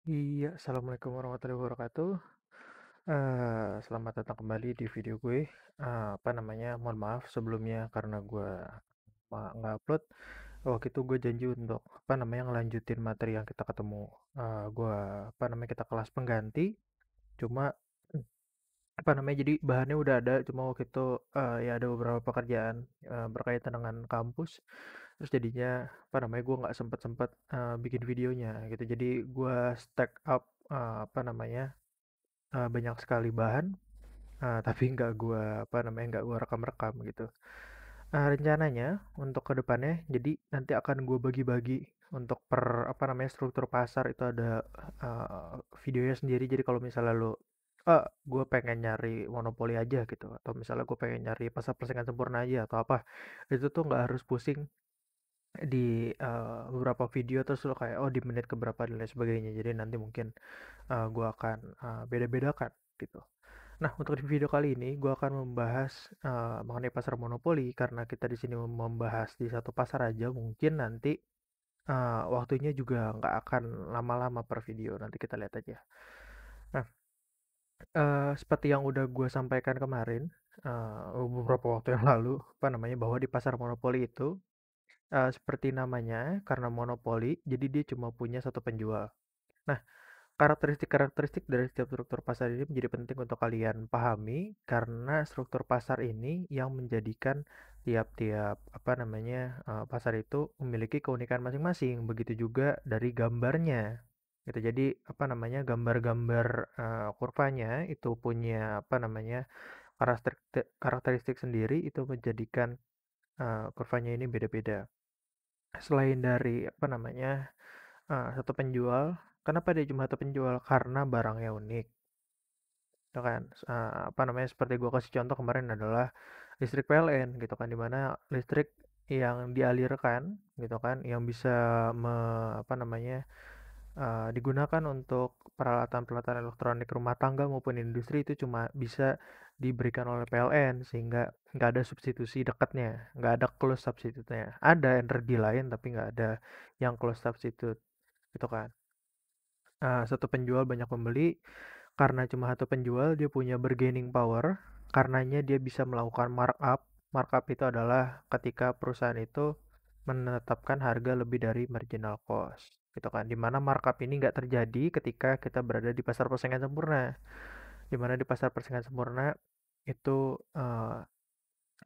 Iya, assalamualaikum warahmatullahi wabarakatuh. Selamat datang kembali di video gue. Apa namanya? Mohon maaf sebelumnya karena gue nggak upload. Waktu itu gue janji untuk apa namanya ngelanjutin materi yang kita ketemu. Gue apa namanya kita kelas pengganti. Cuma apa namanya jadi bahannya udah ada. Cuma waktu itu ya ada beberapa pekerjaan berkaitan dengan kampus. Terus jadinya apa namanya gue nggak sempet bikin videonya gitu. Jadi gue stack up apa namanya banyak sekali bahan, tapi nggak gua, apa namanya, nggak gua rekam-rekam gitu. Rencananya untuk ke depannya, jadi nanti akan gue bagi-bagi untuk apa namanya, struktur pasar itu ada videonya sendiri. Jadi kalau misalnya lo, gue pengen nyari monopoli aja gitu, atau misalnya gue pengen nyari pasar persaingan sempurna aja atau apa, itu tuh nggak harus pusing di beberapa video terus lo kayak oh di menit keberapa dan lain sebagainya. Jadi nanti mungkin gue akan beda-bedakan gitu. Nah, untuk di video kali ini gue akan membahas mengenai pasar monopoli karena kita di sini membahas di satu pasar aja, mungkin nanti waktunya juga nggak akan lama-lama per video, nanti kita lihat aja. Nah, seperti yang udah gue sampaikan kemarin beberapa waktu yang lalu, apa namanya, bahwa di pasar monopoli itu seperti namanya, karena monopoli, jadi dia cuma punya satu penjual. Nah, karakteristik-karakteristik dari setiap struktur pasar ini menjadi penting untuk kalian pahami karena struktur pasar ini yang menjadikan tiap-tiap apa namanya pasar itu memiliki keunikan masing-masing. Begitu juga dari gambarnya. Gitu. Jadi apa namanya gambar-gambar kurvanya itu punya apa namanya karakteristik karakteristik sendiri itu menjadikan kurvanya ini beda-beda. Selain dari apa namanya satu penjual. Kenapa dia cuma satu penjual? Karena barangnya unik, ya kan? Apa namanya? Seperti gua kasih contoh kemarin adalah listrik PLN, gitu kan, dimana listrik yang dialirkan, gitu kan, yang bisa apa namanya? Digunakan untuk peralatan-peralatan elektronik rumah tangga maupun industri itu cuma bisa diberikan oleh PLN sehingga nggak ada substitusi dekatnya, nggak ada close substitute-nya. Ada energi lain tapi nggak ada yang close substitute, gitu kan. Satu penjual banyak pembeli, karena cuma satu penjual dia punya bargaining power, karenanya dia bisa melakukan markup. Markup itu adalah ketika perusahaan itu menetapkan harga lebih dari marginal cost, gitu kan. Dimana markup ini nggak terjadi ketika kita berada di pasar persaingan sempurna. Dimana di pasar persaingan sempurna itu eh,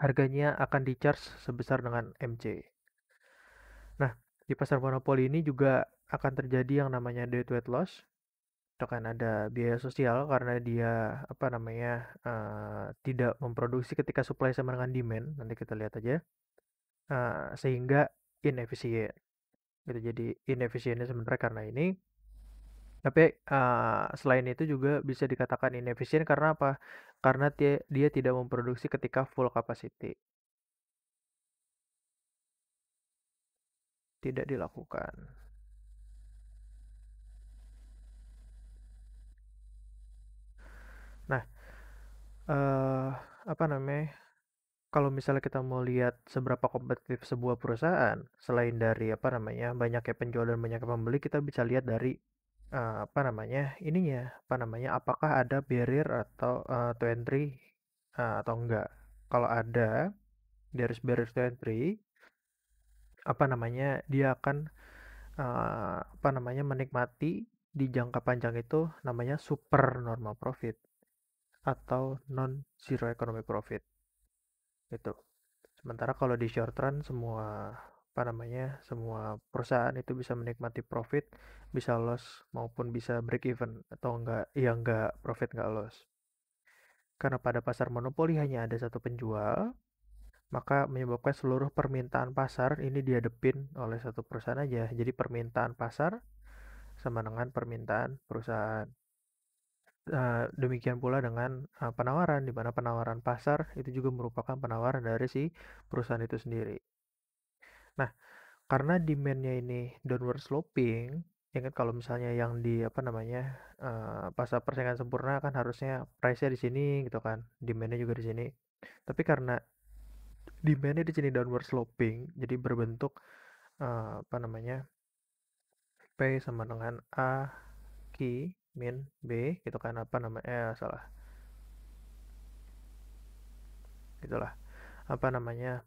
harganya akan di charge sebesar dengan MC. Nah, di pasar monopoli ini juga akan terjadi yang namanya deadweight loss. Itu kan ada biaya sosial karena dia apa namanya tidak memproduksi ketika supply sama dengan demand, nanti kita lihat aja. Sehingga inefisien gitu, jadi inefisiennya sebenarnya karena ini, tapi selain itu juga bisa dikatakan inefisien karena apa, karena dia tidak memproduksi ketika full capacity, tidak dilakukan. Nah, eh apa namanya, kalau misalnya kita mau lihat seberapa kompetitif sebuah perusahaan, selain dari apa namanya banyaknya penjual dan banyaknya pembeli, kita bisa lihat dari apa namanya ininya, apa namanya apakah ada barrier atau to entry atau enggak. Kalau ada barrier to entry, apa namanya dia akan apa namanya menikmati di jangka panjang itu namanya super normal profit atau non zero economic profit itu. Sementara kalau di short run semua apa namanya semua perusahaan itu bisa menikmati profit, bisa loss maupun bisa break even atau enggak, ya enggak profit enggak loss. Karena pada pasar monopoli hanya ada satu penjual, maka menyebabkan seluruh permintaan pasar ini dihadapin oleh satu perusahaan aja. Jadi permintaan pasar sama dengan permintaan perusahaan. Demikian pula dengan penawaran, di mana penawaran pasar itu juga merupakan penawaran dari si perusahaan itu sendiri. Nah, karena demand-nya ini downward sloping, ya kan, kalau misalnya yang di apa namanya pasar persaingan sempurna kan harusnya price-nya di sini gitu kan, demand-nya juga di sini. Tapi karena demand-nya di sini downward sloping, jadi berbentuk apa namanya P sama dengan A Q min B gitu kan, apa namanya, salah, gitulah, apa namanya,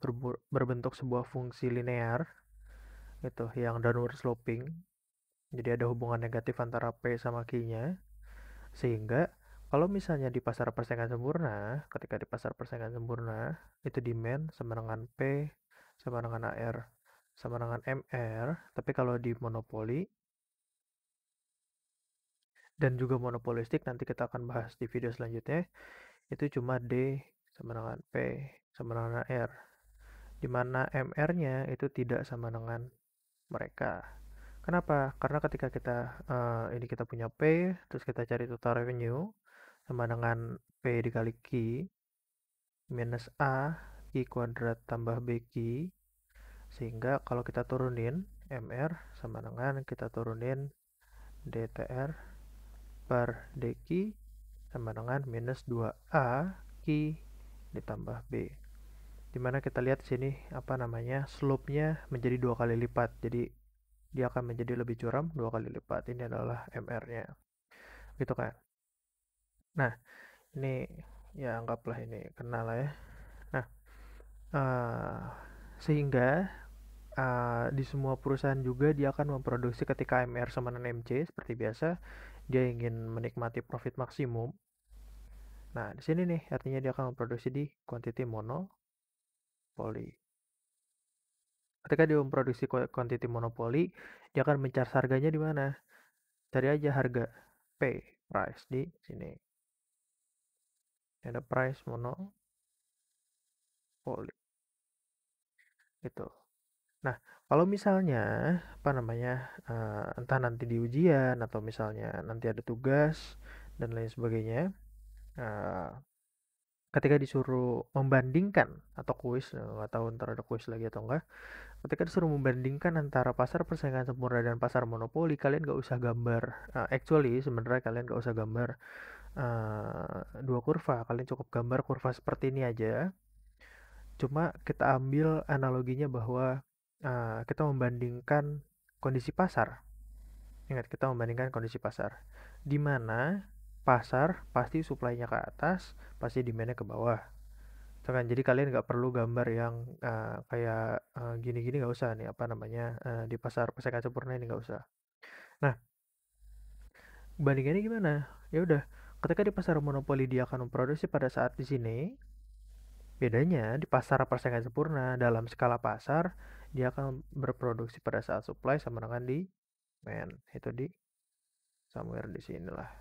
berbentuk sebuah fungsi linear gitu yang downward sloping. Jadi ada hubungan negatif antara P sama Q-nya, sehingga kalau misalnya di pasar persaingan sempurna, ketika di pasar persaingan sempurna itu demand sama dengan P sama dengan AR sama dengan MR, tapi kalau di monopoli dan juga monopolistik, nanti kita akan bahas di video selanjutnya, itu cuma D sama dengan P sama dengan R, di mana MR-nya itu tidak sama dengan mereka. Kenapa? Karena ketika kita ini kita punya P, terus kita cari total revenue sama dengan P dikali Q minus A Q kuadrat tambah BQ, sehingga kalau kita turunin MR sama dengan kita turunin DTR per DQ sama dengan minus 2A Q ditambah B. Dimana kita lihat di sini apa namanya, slope-nya menjadi 2 kali lipat. Jadi dia akan menjadi lebih curam 2 kali lipat. Ini adalah MR-nya. Gitu kan. Nah, ini ya anggaplah ini kenal lah ya. Nah, uh, sehingga di semua perusahaan juga dia akan memproduksi ketika MR sama dengan MC seperti biasa, dia ingin menikmati profit maksimum. Nah, di sini nih artinya dia akan memproduksi di quantity monopoly. Ketika dia memproduksi quantity monopoly, dia akan mencari harganya di mana? Cari aja harga P, price di sini. Ada price monopoly gitu. Nah, kalau misalnya apa namanya, entah nanti di ujian atau misalnya nanti ada tugas dan lain sebagainya, eh, ketika disuruh membandingkan atau kuis, nggak tahu ntar ada kuis lagi atau enggak, ketika disuruh membandingkan antara pasar persaingan sempurna dan pasar monopoli, kalian nggak usah gambar, actually sebenarnya kalian nggak usah gambar dua kurva, kalian cukup gambar kurva seperti ini aja. Cuma kita ambil analoginya bahwa kita membandingkan kondisi pasar. Ingat, kita membandingkan kondisi pasar. Di mana pasar pasti supply-nya ke atas, pasti demand-nya ke bawah. Itu kan, jadi kalian nggak perlu gambar yang kayak gini-gini, nggak usah nih, apa namanya, di pasar persaingan sempurna ini nggak usah. Nah, bandingannya gimana? Ya udah, ketika di pasar monopoli dia akan memproduksi pada saat di sini. Bedanya di pasar persaingan sempurna dalam skala pasar dia akan berproduksi pada saat supply sama dengan di demand. Itu di somewhere di sinilah.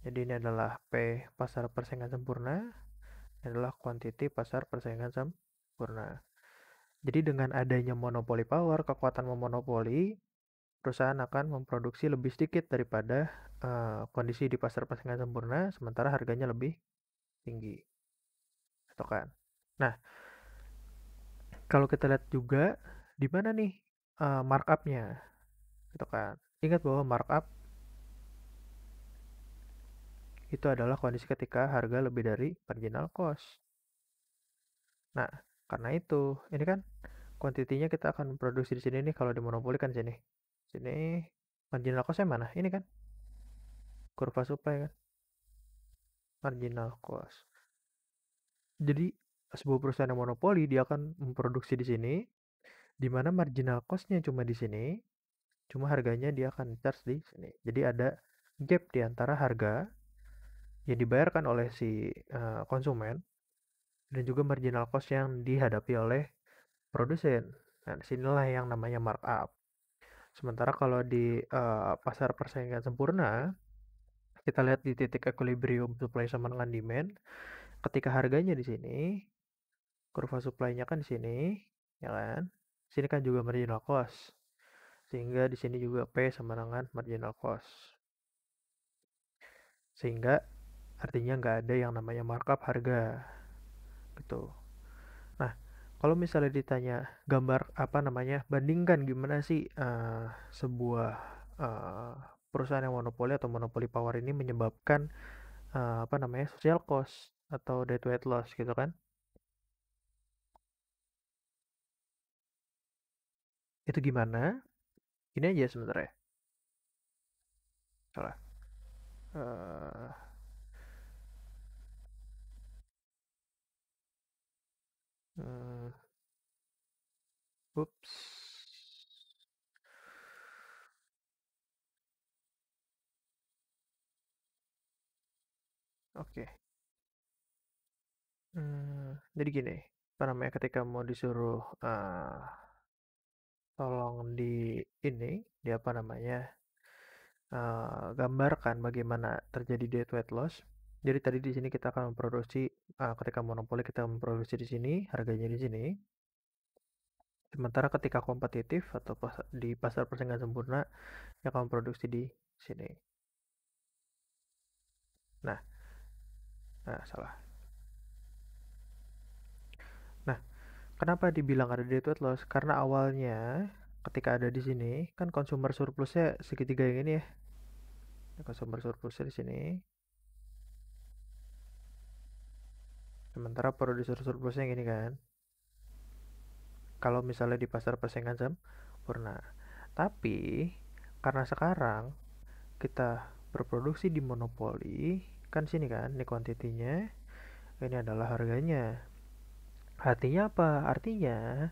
Jadi ini adalah P pasar persaingan sempurna, ini adalah quantity pasar persaingan sempurna. Jadi dengan adanya monopoli power, kekuatan memonopoli, perusahaan akan memproduksi lebih sedikit daripada kondisi di pasar persaingan sempurna, sementara harganya lebih tinggi. Itu kan. Nah, kalau kita lihat juga di mana nih markup-nya, gitu kan. Ingat bahwa markup itu adalah kondisi ketika harga lebih dari marginal cost. Nah, karena itu, ini kan kuantitinya kita akan produksi di sini nih, kalau di monopoli kan sini. Sini marginal cost-nya mana? Ini kan kurva supply kan, marginal cost. Jadi sebuah perusahaan yang monopoli dia akan memproduksi di sini, di mana marginal cost-nya cuma di sini, cuma harganya dia akan charge di sini. Jadi ada gap di antara harga yang dibayarkan oleh si konsumen dan juga marginal cost yang dihadapi oleh produsen. Nah, disinilah yang namanya markup. Sementara kalau di pasar persaingan sempurna, kita lihat di titik equilibrium supply sama dengan demand, ketika harganya di sini, kurva supply-nya kan di sini, ya kan? Sini kan juga marginal cost. Sehingga di sini juga P sama dengan marginal cost. Sehingga artinya nggak ada yang namanya markup harga gitu. Nah, kalau misalnya ditanya gambar apa namanya, bandingkan gimana sih sebuah uh, perusahaan yang monopoli atau monopoli power ini menyebabkan apa namanya, social cost atau dead weight loss gitu kan? Itu gimana? Ini aja sebenarnya. Salah. Eh, hmm, Ups. Oke. Jadi gini, apa namanya, ketika mau disuruh, tolong ini, di apa namanya, gambarkan bagaimana terjadi diet weight loss. Jadi tadi di sini kita akan memproduksi, ketika monopoli kita memproduksi di sini, harganya di sini. Sementara ketika kompetitif atau di pasar persaingan sempurna, yang akan memproduksi di sini. Nah, salah. Nah, kenapa dibilang ada diet weight loss? Karena awalnya ketika ada di sini kan consumer surplusnya segitiga yang ini ya. Consumer surplusnya di sini. Sementara producer surplusnya yang ini kan. Kalau misalnya di pasar persaingan sempurna. Tapi karena sekarang kita berproduksi di monopoli, kan sini kan, ini kuantitinya, ini adalah harganya. Artinya apa? Artinya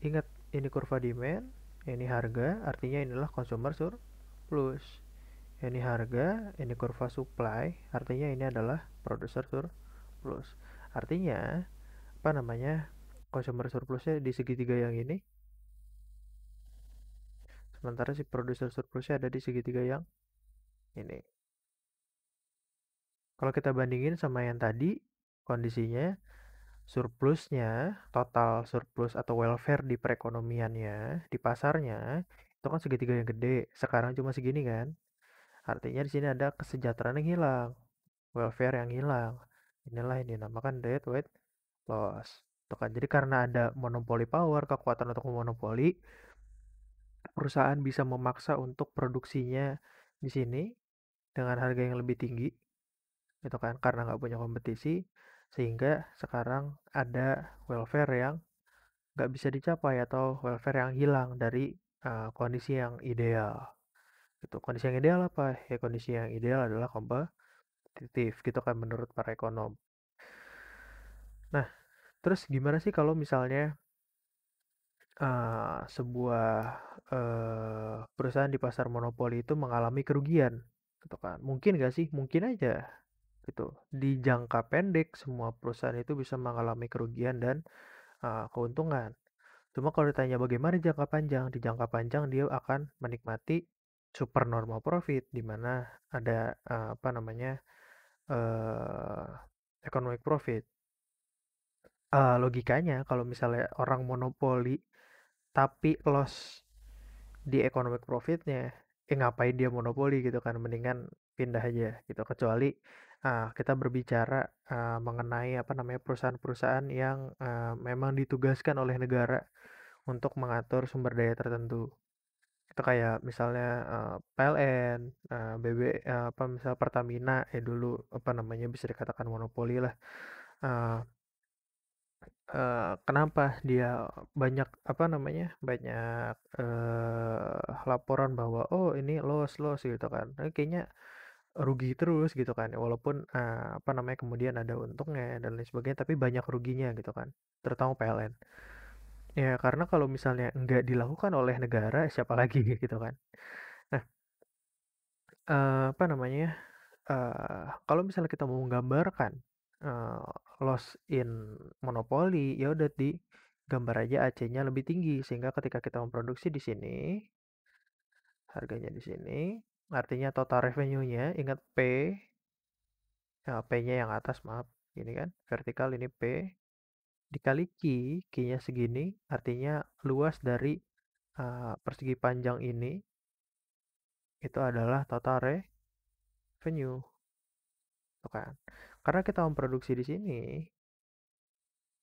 ingat, ini kurva demand, ini harga, artinya inilah consumer surplus. Ini harga, ini kurva supply, artinya ini adalah producer surplus. Artinya apa namanya, consumer surplusnya di segitiga yang ini, sementara si producer surplusnya ada di segitiga yang ini. Kalau kita bandingin sama yang tadi, kondisinya surplusnya, total surplus atau welfare di perekonomiannya, di pasarnya, itu kan segitiga yang gede. Sekarang cuma segini kan. Artinya di sini ada kesejahteraan yang hilang, welfare yang hilang. Inilah yang dinamakan dead weight loss. Tuh kan. Jadi karena ada monopoli power, kekuatan untuk memonopoli, perusahaan bisa memaksa untuk produksinya di sini dengan harga yang lebih tinggi, gitu kan? Karena nggak punya kompetisi, sehingga sekarang ada welfare yang nggak bisa dicapai atau welfare yang hilang dari kondisi yang ideal. Gitu. Kondisi yang ideal apa? Ya kondisi yang ideal adalah kompetitif, gitu kan menurut para ekonom. Nah, terus gimana sih kalau misalnya sebuah perusahaan di pasar monopoli itu mengalami kerugian, gitu kan? Mungkin nggak sih? Mungkin aja, gitu. Di jangka pendek semua perusahaan itu bisa mengalami kerugian dan keuntungan. Cuma kalau ditanya bagaimana di jangka panjang, di jangka panjang dia akan menikmati super normal profit, di mana ada apa namanya, eh economic profit. Logikanya kalau misalnya orang monopoli tapi loss di economic profitnya, ngapain dia monopoli gitu kan, mendingan pindah aja gitu. Kecuali kita berbicara mengenai apa namanya, perusahaan-perusahaan yang memang ditugaskan oleh negara untuk mengatur sumber daya tertentu. Itu kayak misalnya PLN, apa misal Pertamina, dulu apa namanya, bisa dikatakan monopoli lah. Eh, Kenapa dia banyak apa namanya, banyak laporan bahwa oh ini loss loss gitu kan. Kayaknya rugi terus gitu kan. Walaupun apa namanya, kemudian ada untungnya dan lain sebagainya, tapi banyak ruginya gitu kan. Terutama PLN. Ya karena kalau misalnya nggak dilakukan oleh negara, siapa lagi gitu kan. Nah, apa namanya, kalau misalnya kita mau menggambarkan eee, loss in monopoli, ya udah digambar aja AC-nya lebih tinggi, sehingga ketika kita memproduksi di sini, harganya di sini, artinya total revenue-nya, ingat P, P-nya yang atas maaf, ini kan vertikal, ini P, dikali Q, Q-nya segini, artinya luas dari persegi panjang ini, itu adalah total revenue, tuh kan. Karena kita memproduksi di sini,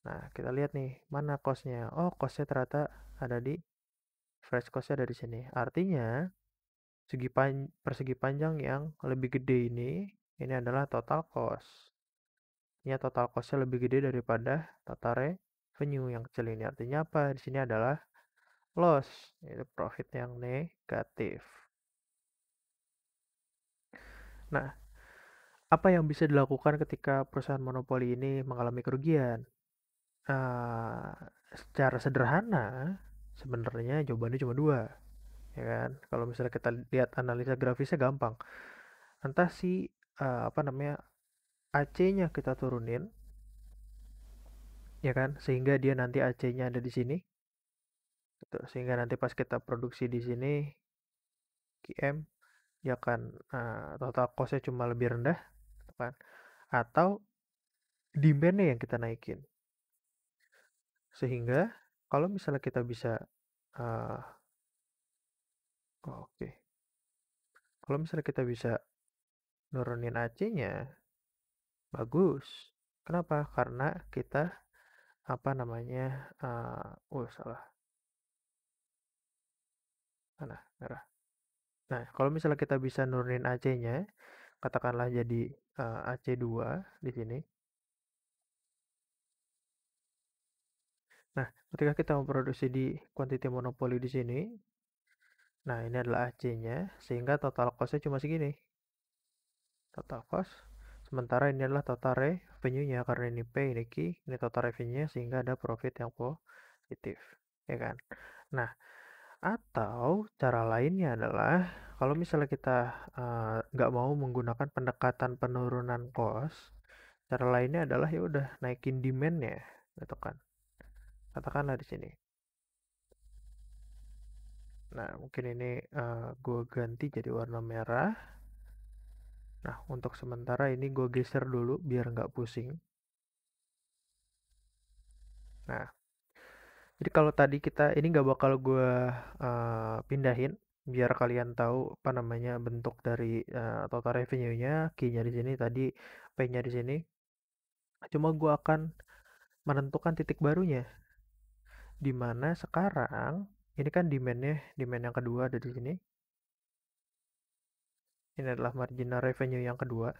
nah, kita lihat nih, mana cost-nya. Oh, cost-nya ternyata ada di fresh cost-nya ada di sini. Artinya, persegi panjang yang lebih gede ini adalah total cost. Ini total cost-nya lebih gede daripada total revenue yang kecil ini. Artinya apa? Di sini adalah loss, itu profit yang negatif. Nah, apa yang bisa dilakukan ketika perusahaan monopoli ini mengalami kerugian? Eee, Secara sederhana, sebenarnya jawabannya cuma dua, ya kan? Kalau misalnya kita lihat analisa grafisnya gampang. Entah si, apa namanya, AC-nya kita turunin, ya kan? Sehingga dia nanti AC-nya ada di sini, gitu. Sehingga nanti pas kita produksi di sini, QM, ya kan, total cost-nya cuma lebih rendah, gitu kan? Atau demand-nya yang kita naikin. Sehingga kalau misalnya kita bisa, eee, oke, kalau misalnya kita bisa nurunin AC-nya, bagus. Kenapa? Karena kita, apa namanya, salah, mana, merah. Nah, kalau misalnya kita bisa nurunin AC-nya, katakanlah jadi, AC2 di sini. Nah, ketika kita memproduksi di quantity monopoli di sini, nah ini adalah AC-nya, sehingga total cost-nya cuma segini. Total cost. Sementara ini adalah total revenue-nya, karena ini P, ini Q, ini total revenue-nya, sehingga ada profit yang positif. Ya kan? Nah, atau cara lainnya adalah kalau misalnya kita nggak mau menggunakan pendekatan penurunan cost, cara lainnya adalah ya udah naikin demand-nya, gitu kan. Katakanlah di sini. Nah, mungkin ini gue ganti jadi warna merah. Nah, untuk sementara ini gue geser dulu biar nggak pusing. Nah, jadi kalau tadi kita ini nggak bakal gue pindahin biar kalian tahu apa namanya bentuk dari total revenue-nya, key-nya di sini tadi, P-nya di sini. Cuma gue akan menentukan titik barunya, di mana sekarang ini kan demand-nya, demand yang kedua ada di sini. Ini adalah marginal revenue yang kedua.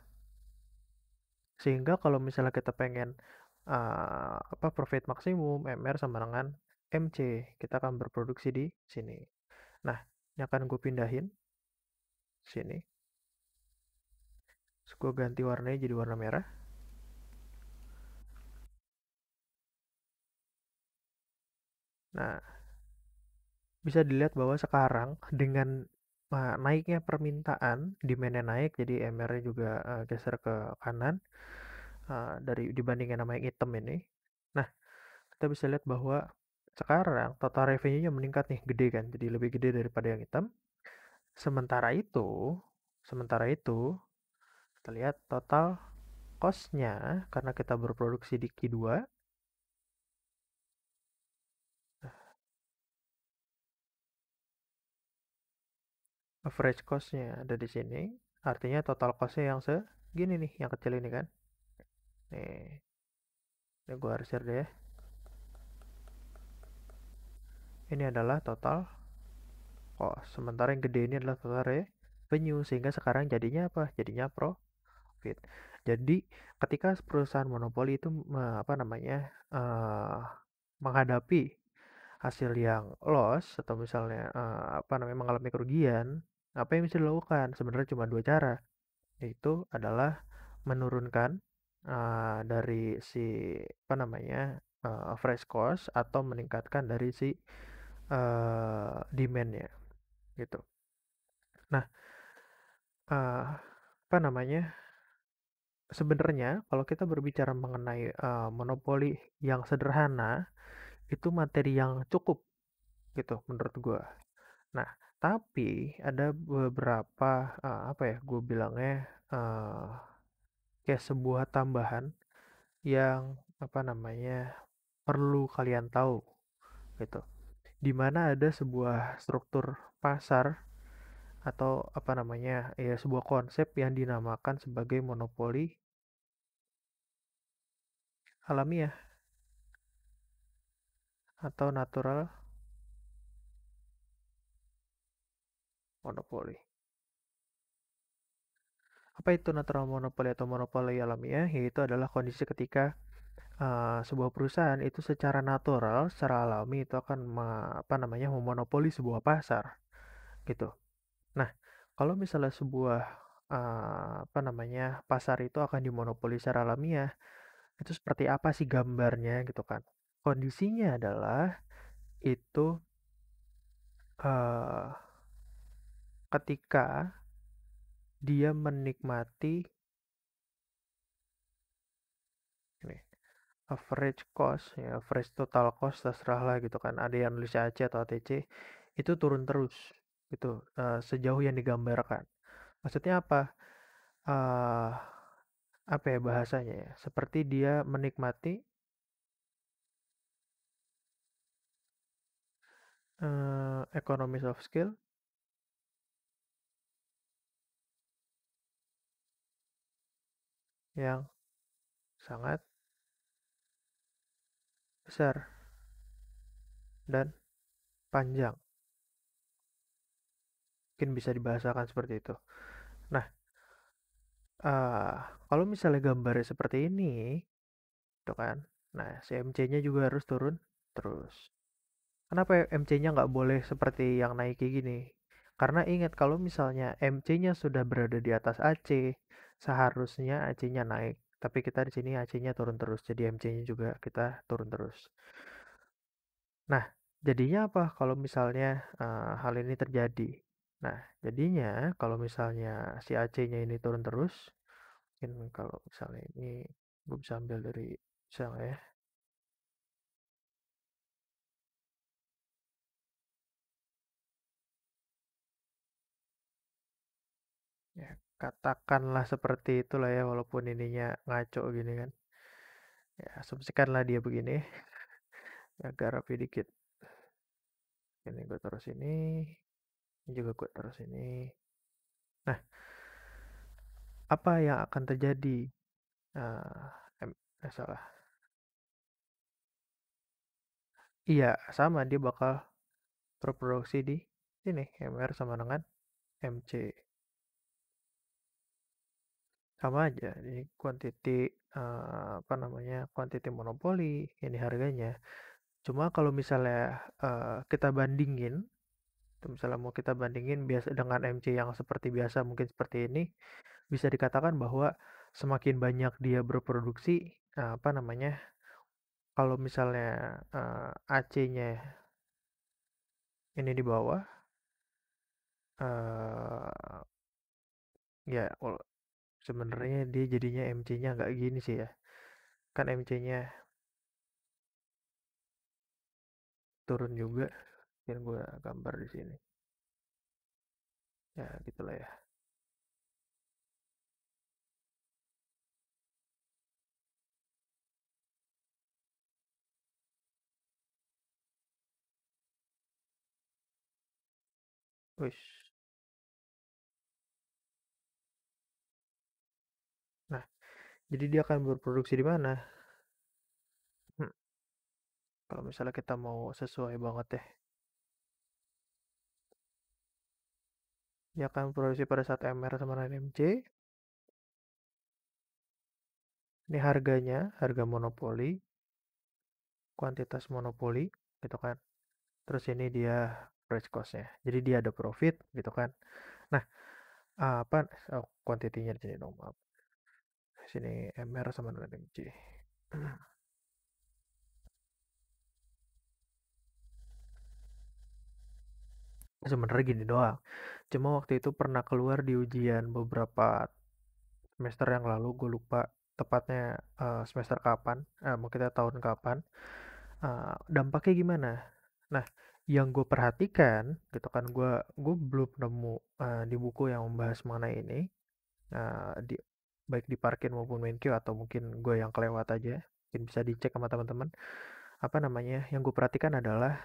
Sehingga kalau misalnya kita pengen apa profit maksimum MR sama dengan MC, kita akan berproduksi di sini. Nah, ini akan gue pindahin sini. Terus gue ganti warnanya jadi warna merah. Nah, bisa dilihat bahwa sekarang dengan naiknya permintaan, demand-nya naik, jadi MR-nya juga geser ke kanan dari dibandingkan nama yang hitam ini. Nah, kita bisa lihat bahwa sekarang total revenue-nya meningkat nih, gede kan, jadi lebih gede daripada yang hitam. Sementara itu, sementara itu, kita lihat total cost-nya karena kita berproduksi di Q2, average cost-nya ada di sini. Artinya total cost-nya yang segini nih, yang kecil ini kan. Nih, ini gue harus share deh ya. Ini adalah total cost. Sementara yang gede ini adalah total revenue. Sehingga sekarang jadinya apa? Jadinya profit. Jadi ketika perusahaan monopoli itu apa namanya menghadapi hasil yang loss atau misalnya apa namanya mengalami kerugian, apa yang bisa dilakukan? Sebenarnya cuma dua cara, yaitu adalah menurunkan dari si apa namanya fresh cost atau meningkatkan dari si demand-nya gitu. Nah, apa namanya? Sebenarnya kalau kita berbicara mengenai monopoli yang sederhana, itu materi yang cukup gitu menurut gua. Nah, tapi ada beberapa apa ya, gue bilangnya eh, kayak sebuah tambahan yang apa namanya perlu kalian tahu gitu. Di mana ada sebuah struktur pasar atau apa namanya ya sebuah konsep yang dinamakan sebagai monopoli alamiah atau natural monopoli. Apa itu natural monopoli atau monopoli alamiah? Yaitu adalah kondisi ketika sebuah perusahaan itu secara natural, secara alami itu akan apa namanya memonopoli sebuah pasar gitu. Nah, kalau misalnya sebuah apa namanya, pasar itu akan dimonopoli secara alamiah. Itu seperti apa sih gambarnya gitu kan. Kondisinya adalah itu eh, ketika dia menikmati ini average cost ya, average total cost terserah lah gitu kan. Ada yang nulis AC atau ATC itu turun terus gitu sejauh yang digambarkan. Maksudnya apa? eh apa ya bahasanya ya? Seperti dia menikmati economies of scale yang sangat besar dan panjang. Mungkin bisa dibahasakan seperti itu. Nah, eh kalau misalnya gambarnya seperti ini, tuh kan. Nah, si MC-nya juga harus turun terus. Kenapa ya MC-nya nggak boleh seperti yang naik kayak gini? Karena ingat kalau misalnya MC-nya sudah berada di atas AC, seharusnya AC-nya naik. Tapi kita di sini AC-nya turun terus, jadi MC-nya juga kita turun terus. Nah, jadinya apa kalau misalnya hal ini terjadi? Nah, jadinya kalau misalnya si AC-nya ini turun terus, mungkin kalau misalnya ini gue bisa ambil dari misalnya ya katakanlah seperti itulah ya walaupun ininya ngaco gini kan. Ya, asumsikanlah dia begini, agak rapi dikit. Ini gue taruh sini, ini juga gue taruh sini. Nah, apa yang akan terjadi? Nah, salah. Iya, sama dia bakal berproduksi di sini MR sama dengan MC. Sama aja, ini quantity apa namanya? Quantity monopoli ini harganya. Cuma kalau misalnya kita bandingin, misalnya mau kita bandingin biasa dengan MC yang seperti biasa mungkin seperti ini, bisa dikatakan bahwa semakin banyak dia berproduksi, apa namanya? Kalau misalnya AC-nya ini di bawah, eh ya sebenarnya dia jadinya MC-nya nggak gini sih ya. Kan MC-nya turun juga. Yang gue gambar di sini. Ya gitulah ya. Wis. Nah, jadi dia akan berproduksi di mana? Hmm, kalau misalnya kita mau sesuai banget ya, dia akan produksi pada saat MR sama dengan MC. Ini harganya, harga monopoli, kuantitas monopoli, gitu kan. Terus ini dia price cost-nya. Jadi dia ada profit, gitu kan. Nah, apa oh, kuantitinya di sini dong, maaf. Di sini MR sama dengan MC. Sebenarnya gini doang. Cuma waktu itu pernah keluar di ujian beberapa semester yang lalu, gue lupa tepatnya semester kapan, mau kita tahun kapan, dampaknya gimana. Nah, yang gue perhatikan, gitu kan, gue belum nemu di buku yang membahas mengenai ini, di baik di Parkin maupun Menkyu atau mungkin gue yang kelewat aja, mungkin bisa dicek sama teman-teman. Apa namanya? Yang gue perhatikan adalah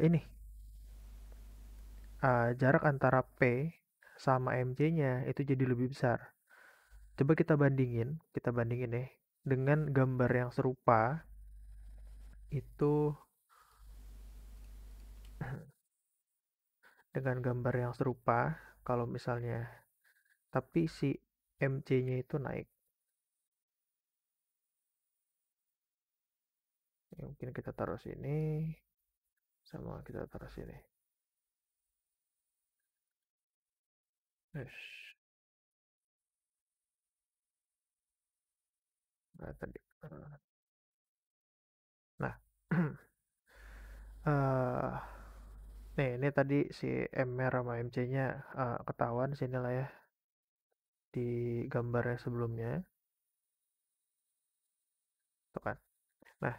ini jarak antara P sama MC-nya itu jadi lebih besar. Coba kita bandingin nih dengan gambar yang serupa itu dengan gambar yang serupa kalau misalnya tapi si MC-nya itu naik. Ya, mungkin kita taruh sini sama kita taruh sini. Yes. tadi, nah, eee, nih ini tadi si MR sama MC-nya, ketahuan sini lah ya, di gambarnya sebelumnya, tuh kan. Nah,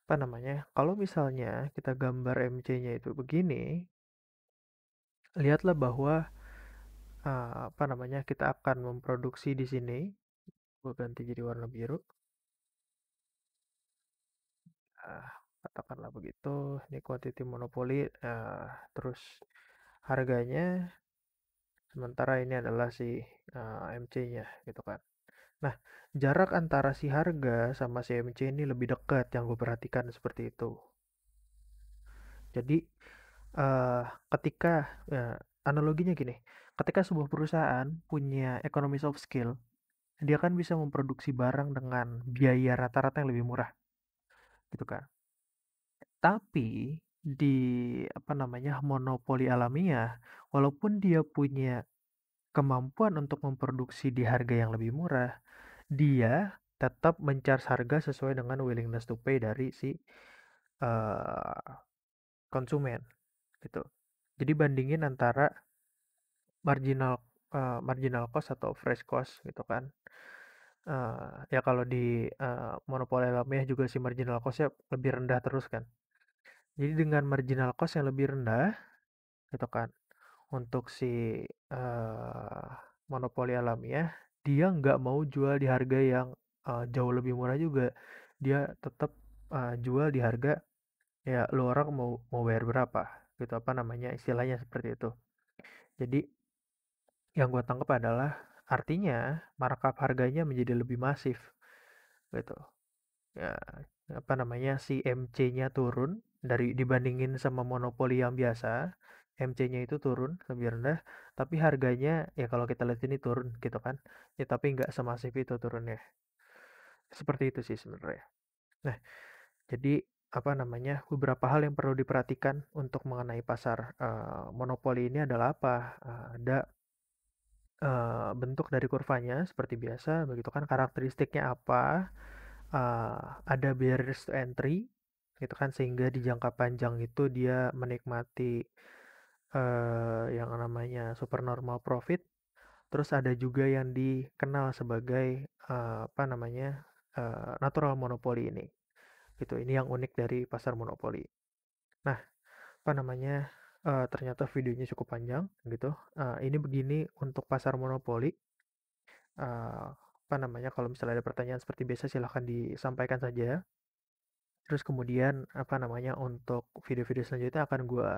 apa namanya, kalau misalnya kita gambar MC-nya itu begini, lihatlah bahwa, apa namanya, kita akan memproduksi di sini, gue ganti jadi warna biru, ah, katakanlah begitu, ini quantity monopoli, terus harganya, sementara ini adalah si MC-nya gitu kan. Nah, jarak antara si harga sama si MC ini lebih dekat yang gue perhatikan seperti itu. Jadi eh, ketika analoginya gini, ketika sebuah perusahaan punya economies of scale, dia kan bisa memproduksi barang dengan biaya rata-rata yang lebih murah, gitu kan. Tapi di apa namanya monopoli alamiah, walaupun dia punya kemampuan untuk memproduksi di harga yang lebih murah, dia tetap men-charge harga sesuai dengan willingness to pay dari si eh, konsumen gitu. Jadi bandingin antara marginal marginal cost atau fresh cost gitu kan. Ya kalau di monopoli alamiah juga si marginal cost-nya lebih rendah terus kan. Jadi dengan marginal cost yang lebih rendah gitu kan, untuk si eh, monopoli alamiah, dia nggak mau jual di harga yang jauh lebih murah juga. Dia tetap jual di harga ya lu orang mau bayar berapa gitu, apa namanya, istilahnya seperti itu. Jadi yang gue tangkap adalah artinya markup harganya menjadi lebih masif gitu. Ya, apa namanya, si MC-nya turun dari dibandingin sama monopoli yang biasa, MC-nya itu turun lebih rendah, tapi harganya ya kalau kita lihat ini turun gitu kan. Ya tapi nggak semasif itu turunnya. Seperti itu sih sebenarnya. Nah, jadi apa namanya, beberapa hal yang perlu diperhatikan untuk mengenai pasar monopoli ini adalah apa? Ada bentuk dari kurvanya seperti biasa, begitu kan, karakteristiknya apa, ada barriers to entry gitu kan, sehingga di jangka panjang itu dia menikmati yang namanya supernormal profit. Terus ada juga yang dikenal sebagai apa namanya, natural monopoly ini gitu. Ini yang unik dari pasar monopoli. Nah, apa namanya, ternyata videonya cukup panjang gitu. Ini begini untuk pasar monopoli. Apa namanya, kalau misalnya ada pertanyaan seperti biasa silahkan disampaikan saja. Terus kemudian apa namanya, untuk video-video selanjutnya akan gue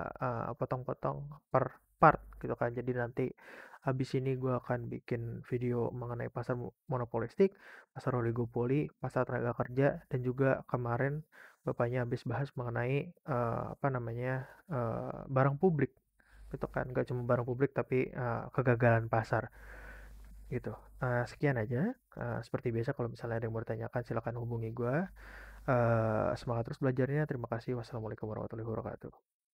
potong-potong per part gitu kan. Jadi nanti habis ini gue akan bikin video mengenai pasar monopolistik, pasar oligopoli, pasar tenaga kerja, dan juga kemarin bapaknya habis bahas mengenai apa namanya, barang publik gitu kan. Gak cuma barang publik tapi kegagalan pasar gitu. Sekian aja. Seperti biasa kalau misalnya ada yang mau ditanyakan silakan hubungi gue. Semangat terus belajarnya. Terima kasih. Wassalamualaikum warahmatullahi wabarakatuh.